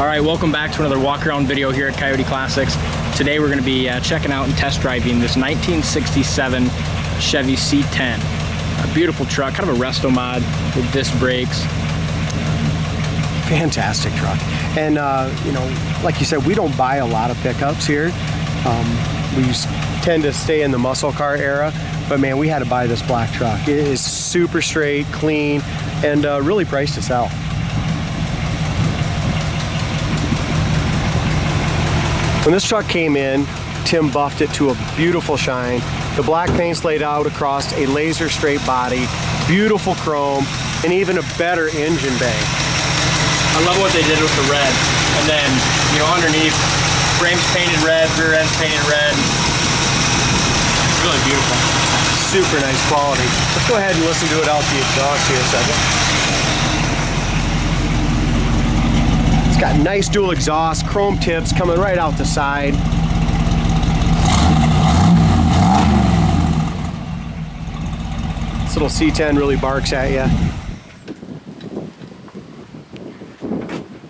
All right, welcome back to another walk around video here at Coyote Classics. Today we're going to be checking out and test driving this 1967 Chevy C10. A beautiful truck, kind of a resto mod with disc brakes. Fantastic truck. And you know, like you said, we don't buy a lot of pickups here. We tend to stay in the muscle car era, but man, we had to buy this black truck. It is super straight, clean, and really priced to sell. When this truck came in, Tim buffed it to a beautiful shine. The black paint's laid out across a laser straight body, beautiful chrome, and even a better engine bay. I love what they did with the red. And then, you know, underneath, frame's painted red, rear end's painted red. It's really beautiful. Super nice quality. Let's go ahead and listen to it out the exhaust here a second. It's got nice dual exhaust, chrome tips coming right out the side. This little C10 really barks at you.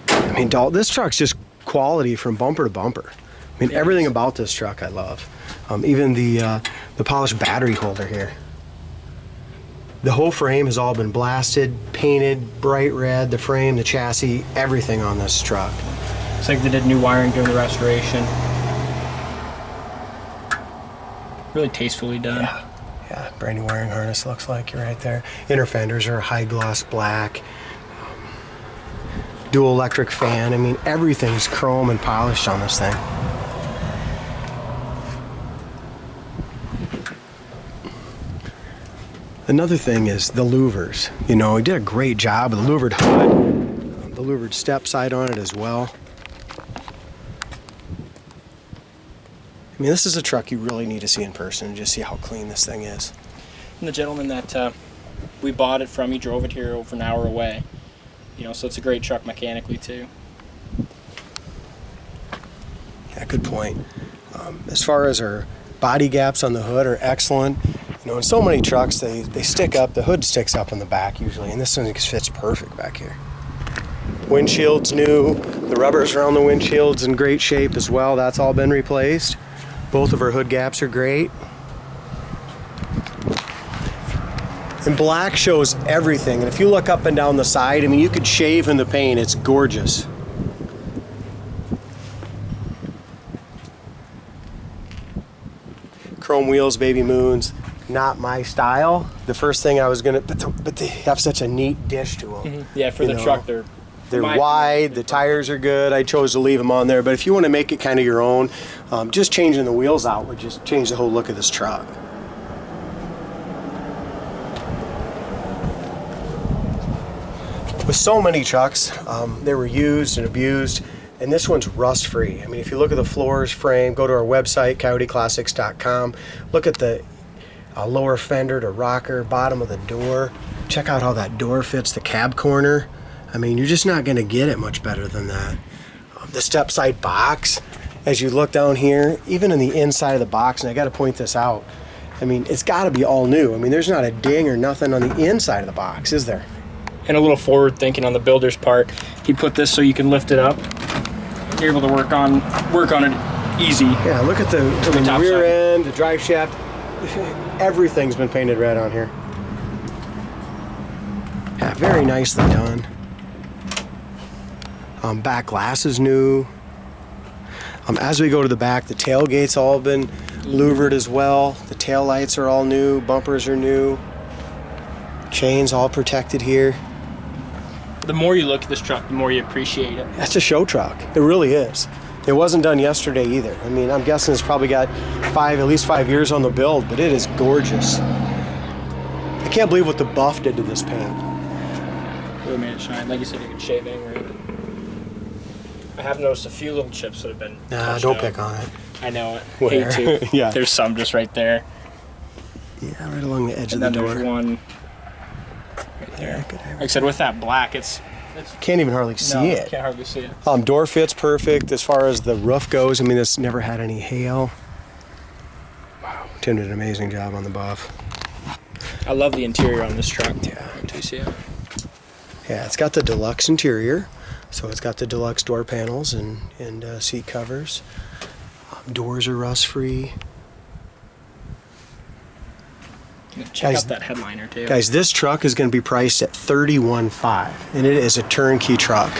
I mean, this truck's just quality from bumper to bumper. I mean, everything about this truck I love. Even the polished battery holder here. The whole frame has all been blasted, painted, bright red, the frame, the chassis, everything on this truck. Looks like they did new wiring during the restoration. Really tastefully done. Yeah, brand new wiring harness looks like, you're right there. Inner fenders are high gloss black. Dual electric fan. I mean, everything's chrome and polished on this thing. Another thing is the louvers. You know, he did a great job with the louvered hood, the louvered step side on it as well. I mean, this is a truck you really need to see in person and just see how clean this thing is. And the gentleman that we bought it from, he drove it here over an hour away. You know, so it's a great truck mechanically too. Yeah, good point. As far as our body gaps on the hood are excellent. You know, in so many trucks, they stick up, the hood sticks up in the back usually, and this one fits perfect back here. Windshield's new, the rubbers around the windshield's in great shape as well. That's all been replaced. Both of our hood gaps are great. And black shows everything, and if you look up and down the side, I mean, you could shave in the paint. It's gorgeous. Chrome wheels, baby moons, not my style. The first thing I was gonna, but they have such a neat dish to them. Mm-hmm. Yeah, for the truck, they're wide, the tires are good. I chose to leave them on there, but if you want to make it kind of your own, just changing the wheels out would just change the whole look of this truck. With so many trucks, they were used and abused, and this one's rust free. I mean, if you look at the floors, frame, go to our website, coyoteclassics.com, look at the lower fender to rocker, bottom of the door. Check out how that door fits the cab corner. I mean, you're just not going to get it much better than that. The step side box, as you look down here, even in the inside of the box, and I got to point this out, I mean, it's got to be all new. I mean, there's not a ding or nothing on the inside of the box, is there? And a little forward thinking on the builder's part. He put this so you can lift it up. You're able to work on it easy. Yeah, look at the rear end, the drive shaft. Everything's been painted red on here. Yeah, very nicely done. Back glass is new. As we go to the back, the tailgate's all been louvered as well. The tail lights are all new. Bumpers are new. Chains all protected here. The more you look at this truck, the more you appreciate it. That's a show truck. It really is. It wasn't done yesterday either. I mean, I'm guessing it's probably got at least 5 years on the build, but it is gorgeous. I can't believe what the buff did to this paint. Really made it shine. Like you said, you could shave anywhere. I have noticed a few little chips that have been don't pick on it. I know it. Where? Hate to. Yeah. There's some just right there. Yeah, right along the edge and of the then door. There's one right there. Yeah, like I said, with that black, it's can't even hardly see it. Can't hardly see it. Door fit's perfect. As far as the roof goes, I mean, this never had any hail. Wow, Tim did an amazing job on the buff. I love the interior on this truck. Yeah. Do you see it? Yeah, it's got the deluxe interior. So it's got the deluxe door panels and seat covers. Doors are rust-free. Check out that headliner too. Guys, this truck is going to be priced at $31,500, and it is a turnkey truck.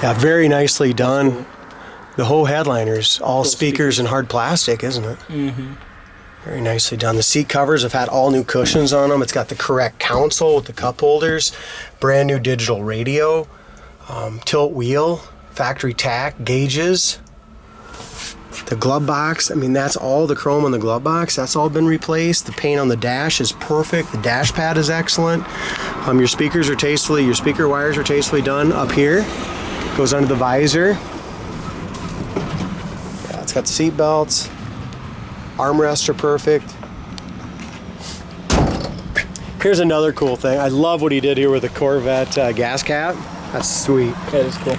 Yeah, very nicely done. Cool. The whole headliner's all speakers and hard plastic, isn't it? Mm-hmm. Very nicely done. The seat covers have had all new cushions on them. It's got the correct console with the cup holders, brand new digital radio, tilt wheel, factory tack, gauges. The glove box, I mean, that's all the chrome on the glove box. That's all been replaced. The paint on the dash is perfect. The dash pad is excellent. Your speakers are tastefully, your speaker wires are tastefully done up here. Goes under the visor. Yeah, it's got the seat belts. Armrests are perfect. Here's another cool thing. I love what he did here with the Corvette gas cap. That's sweet. That is cool.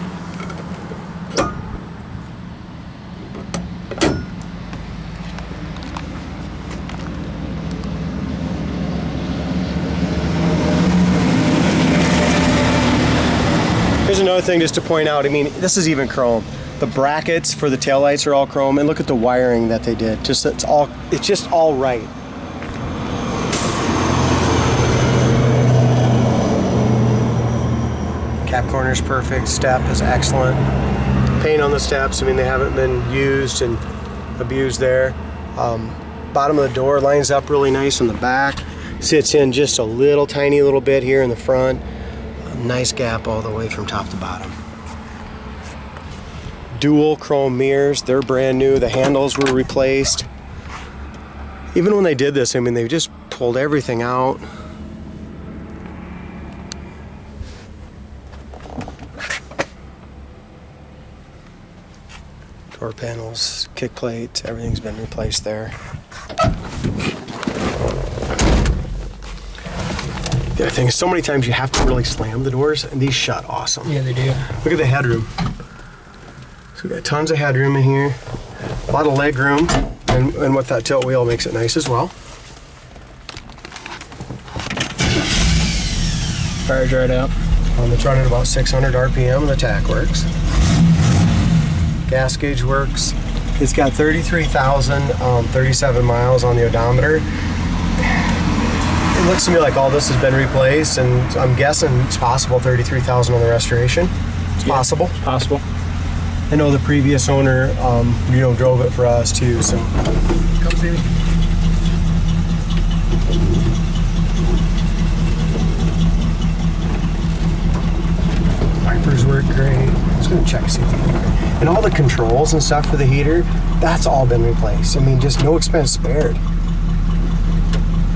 Here's another thing just to point out. I mean, this is even chrome. The brackets for the taillights are all chrome, and look at the wiring that they did. It's just all right. Cap corner's perfect. Step is excellent. Paint on the steps, I mean, they haven't been used and abused there. Bottom of the door lines up really nice on the back. Sits in just a little tiny little bit here in the front. Nice gap all the way from top to bottom. Dual chrome mirrors, they're brand new. The handles were replaced. Even when they did this, I mean, they just pulled everything out. Door panels, kick plate, everything's been replaced there. The other thing is, so many times you have to really slam the doors, and these shut awesome. Yeah, they do. Look at the headroom. So we got tons of headroom in here, a lot of leg room, and with that tilt wheel makes it nice as well. Fires right out. It's running about 600 RPM, and the tack works. Gas gauge works. It's got 33,037 miles on the odometer. It looks to me like all this has been replaced, and I'm guessing it's possible 33,000 on the restoration. It's possible. It's possible. I know the previous owner, drove it for us too. So, come see me. Wipers work great. I'm just gonna check see if they work great. And all the controls and stuff for the heater, that's all been replaced. I mean, just no expense spared.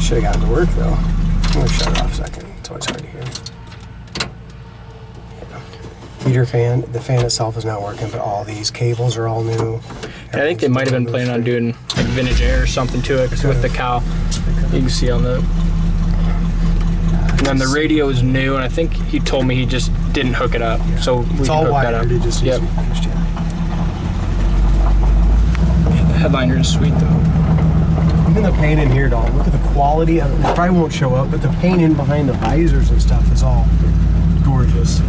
Should have gotten to work though. I'm gonna shut it off a second. It's always hard to hear. Heater fan, the fan itself is not working, but all these cables are all new. I think they might have been planning on doing like vintage air or something to it with the cowl. You can see on the. And then the radio is new, and I think he told me he just didn't hook it up, so we it's can all hook wired. that up. It just needs to be finished, yeah. The headliner is sweet though. Even the paint in here, dog. Look at the quality of it. It probably won't show up, but the paint in behind the visors and stuff is all gorgeous.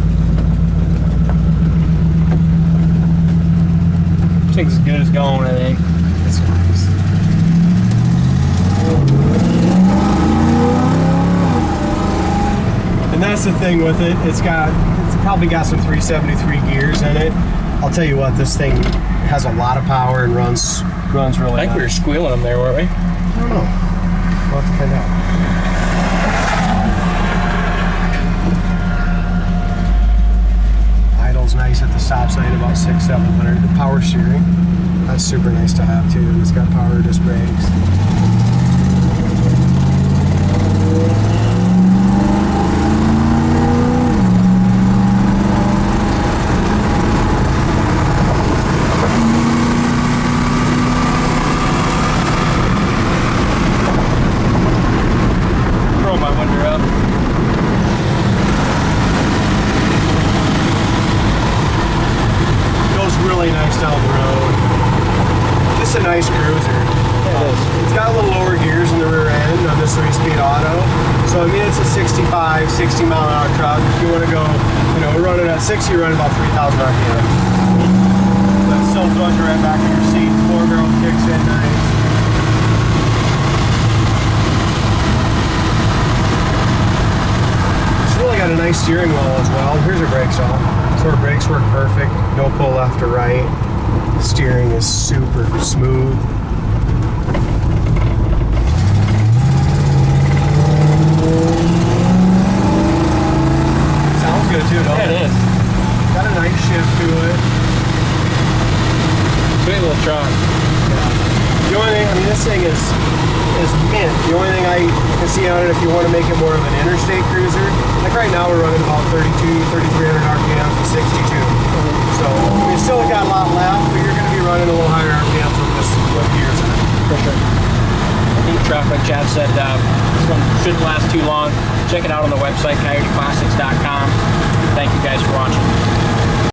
It's as good as going, I think. It's nice. And that's the thing with it. It's probably got some 373 gears in it. I'll tell you what, this thing has a lot of power and runs really I think we were squealing them there, weren't we? I don't know. We'll have to find out. Idle's nice at the stop sign, about 600-700. The power steering, that's super nice to have too. It's got power disc brakes. Really nice down the road. Just a nice cruiser. does. It's got a little lower gears in the rear end on this 3-speed auto. So I mean, it's a 65, 60 mile an hour truck. If you want to go, you know, we're running at 60, you're running about 3,000 RPM. But still throws you right back in your seat. 4-barrel kicks in nice. It's really got a nice steering wheel as well. Here's your brakes on. So our brakes work perfect. No pull left or right. The steering is super smooth. Sounds good too, don't it? Yeah, it is. Got a nice shift to it. Sweet little truck. The only thing, I mean, this thing is mint. The only thing I can see on it, if you want to make it more of an interstate cruiser, like right now we're running about 32, 3,300 RPMs with 62. So we still got a lot left, but you're going to be running a little higher RPMs with this with gears in it. For sure. Neat truck, like Chad said. This one shouldn't last too long. Check it out on the website, coyoteclassics.com. Thank you guys for watching.